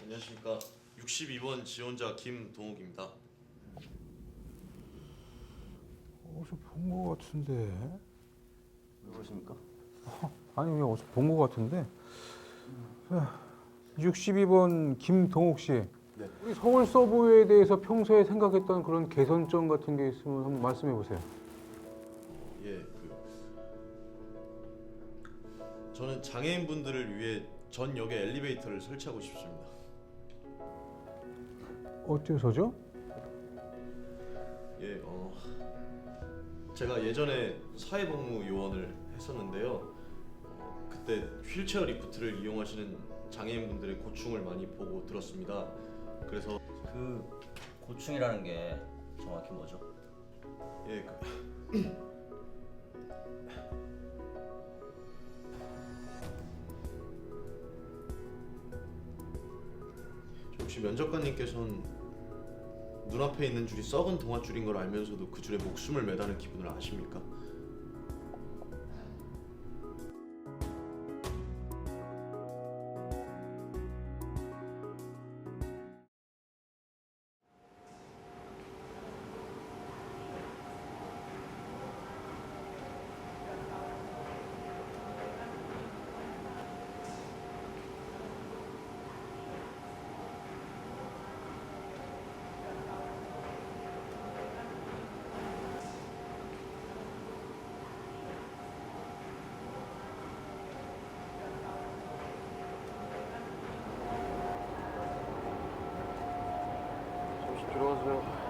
안녕하십니까. 62번 지원자 김동욱입니다. 어디서 본 거 같은데? 왜 그러십니까? 아니 왜 어디서 본 거 같은데? 62번 김동욱 씨. 네. 우리 서울 서부에 대해서 평소에 생각했던 그런 개선점 같은 게 있으면 한번 말씀해 보세요. 예, 저는 장애인분들을 위해 전 역에 엘리베이터를 설치하고 싶습니다. 어째서죠? 예, 제가 예전에 사회복무 요원을 했었는데요. 그때 휠체어 리프트를 이용하시는 장애인분들의 고충을 많이 보고 들었습니다. 그래서 그 고충이라는 게 정확히 뭐죠? 예, 혹시 면접관님께서는 눈앞에 있는 줄이 썩은 동아줄인 걸 알면서도 그 줄에 목숨을 매다는 기분을 아십니까? 잠시 들어가세요.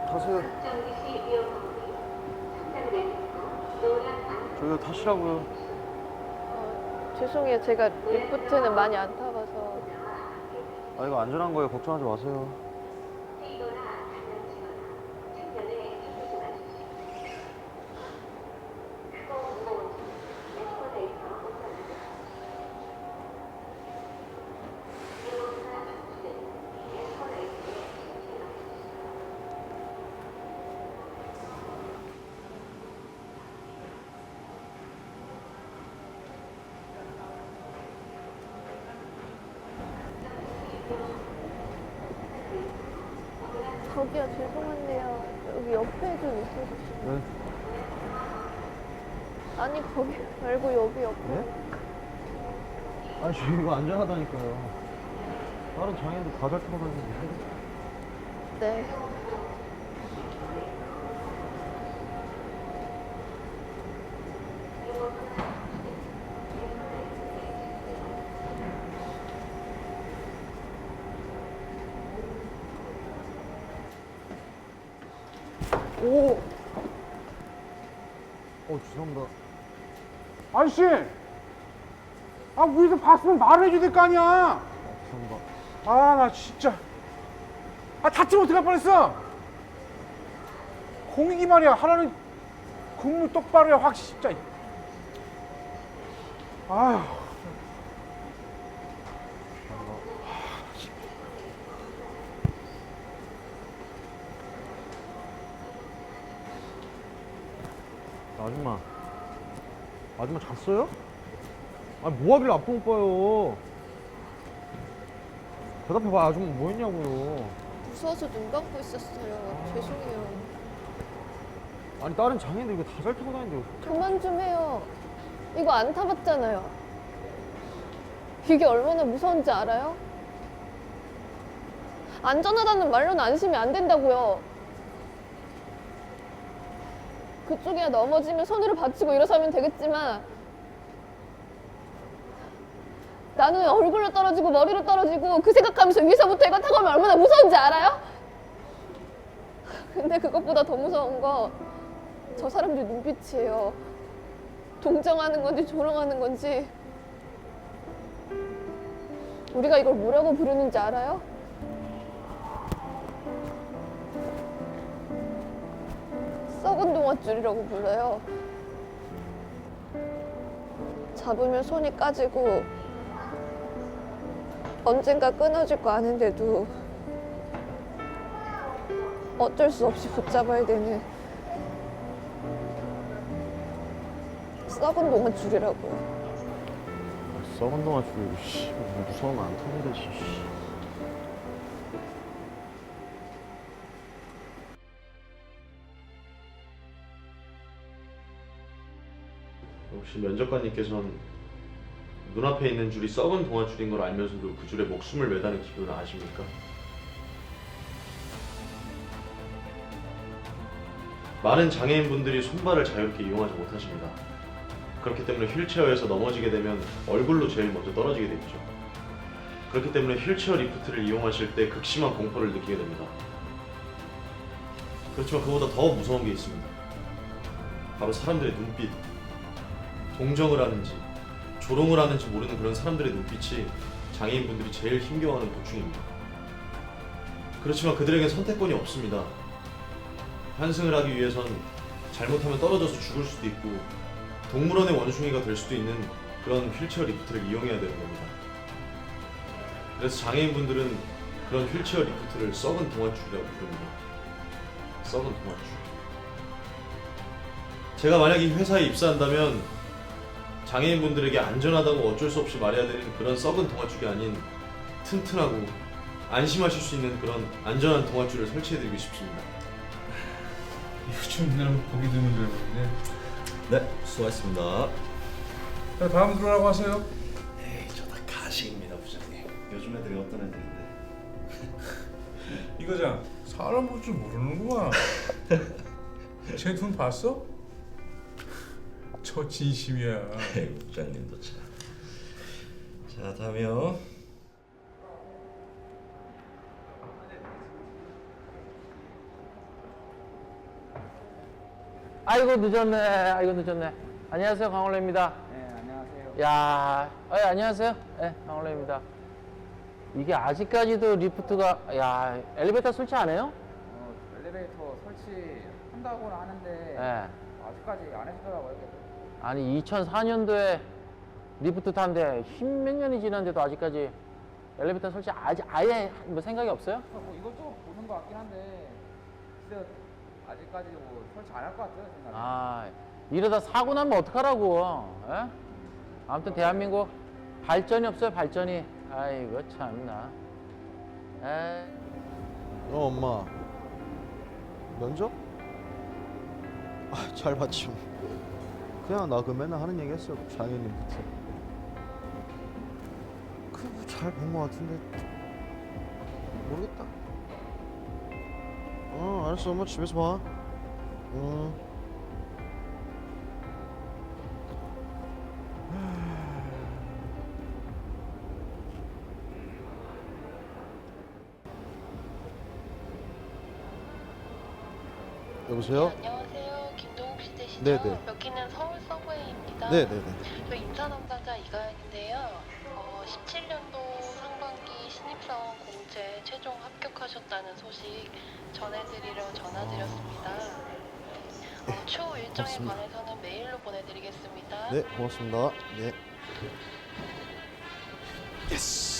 타세요. 저기요, 타시라고요. 죄송해요. 제가 리프트는 많이 안 타봐서. 아, 이거 안전한 거예요. 걱정하지 마세요. 저기요, 죄송한데요. 여기 옆에 좀 있어주시면. 네? 아니, 거기 말고 여기 옆에. 네? 아니, 저 이거 안전하다니까요. 다른 장애인들 다 잘 타고 다니는데. 네. 오! 죄송합니다. 아저씨! 아 위에서 봤으면 말을 해줘야 될 거 아니야! 죄송합니다. 아 나 진짜 아 다치면 어떡할 뻔했어! 공익이 말이야 하라는 근무 똑바로 해 확 진짜 아휴 아줌마 잤어요? 아니 뭐 하길래 아픈 오빠요? 대답해봐. 아줌마 뭐 했냐고요? 무서워서 눈 감고 있었어요. 죄송해요. 아니 다른 장애인들 이거 다 잘 타고 다니는데 그만 좀 해요. 이거 안 타봤잖아요. 이게 얼마나 무서운지 알아요? 안전하다는 말로는 안심이 안 된다고요. 그쪽이야 넘어지면 손으로 받치고 일어서면 되겠지만 나는 얼굴로 떨어지고 머리로 떨어지고 그 생각하면서 위에서부터 이거 타고 오면 얼마나 무서운지 알아요? 근데 그것보다 더 무서운 거 저 사람들 눈빛이에요. 동정하는 건지 조롱하는 건지. 우리가 이걸 뭐라고 부르는지 알아요? 썩은 동아줄이라고 불러요. 잡으면 손이 까지고 언젠가 끊어질 거 아는데도 어쩔 수 없이 붙잡아야 되는 썩은 동아줄이라고요. 썩은 동안 줄이고 씨 무서우면 안 타면 되지. 씨. 혹시 면접관님께서는 눈앞에 있는 줄이 썩은 동아줄인 걸 알면서도 그 줄에 목숨을 매다는 기분을 아십니까? 많은 장애인분들이 손발을 자유롭게 이용하지 못하십니다. 그렇기 때문에 휠체어에서 넘어지게 되면 얼굴로 제일 먼저 떨어지게 되죠. 그렇기 때문에 휠체어 리프트를 이용하실 때 극심한 공포를 느끼게 됩니다. 그렇지만 그보다 더 무서운 게 있습니다. 바로 사람들의 눈빛. 동정을 하는지 조롱을 하는지 모르는 그런 사람들의 눈빛이 장애인분들이 제일 힘겨워하는 고충입니다. 그렇지만 그들에겐 선택권이 없습니다. 환승을 하기 위해선 잘못하면 떨어져서 죽을 수도 있고 동물원의 원숭이가 될 수도 있는 그런 휠체어 리프트를 이용해야 되는 겁니다. 그래서 장애인분들은 그런 휠체어 리프트를 썩은 동아줄이라고 부릅니다. 썩은 동아줄. 제가 만약 이 회사에 입사한다면 장애인분들에게 안전하다고 어쩔 수 없이 말해야 되는 그런 썩은 동아줄이 아닌 튼튼하고 안심하실 수 있는 그런 안전한 동아줄을 설치해드리고 싶습니다. 요즘 날 보기 드문 줄 알았는데. 네, 수고하셨습니다. 자, 다음 들어오라고 하세요. 에이, 저 다 가식입니다, 부장님. 요즘 애들이 어떤 애들인데. 이거장 사람 볼 줄 모르는구만. 제 돈 봤어? 저 진심이야. 부장님도 참. 자, 다음이요. 아이고 늦었네. 아이고 늦었네. 안녕하세요, 강원래입니다. 네, 안녕하세요. 야, 안녕하세요. 네, 강원래입니다. 이게 아직까지도 리프트가, 야, 엘리베이터 설치 안 해요? 엘리베이터 설치한다고는 하는데 네. 아직까지 안 해주더라고요. 아니 2004년도에 리프트 탄데 10몇 년이 지났는데도 아직까지 엘리베이터 설치 아예 뭐 생각이 없어요? 뭐 이것저것 보는 것 같긴 한데 글쎄요, 아직까지 뭐 설치 안 할 것 같아요, 생각에. 아, 이러다 사고 나면 어떡하라고. 에? 아무튼 대한민국 발전이 없어요, 발전이. 아이고 참나. 에이. 엄마 면접? 아, 잘 봤지. 그냥 나 그 맨날 하는 얘기 했어. 장애인부터. 그거 잘 본 거 같은데 모르겠다. 알았어. 엄마 집에서 봐. 여보세요? 네, 안녕하세요. 김동욱 씨 되시죠? 네네. 여기는 서울 서브웨이입니다. 네네네. 저 인사 담당자 이가연인데요. 17년도 상반기 신입사원 공채 최종 합격하셨다는 소식 전해드리려 전화드렸습니다. 추후 일정에 고맙습니다. 관해서는 메일로 보내드리겠습니다. 네, 고맙습니다. 네. 예스.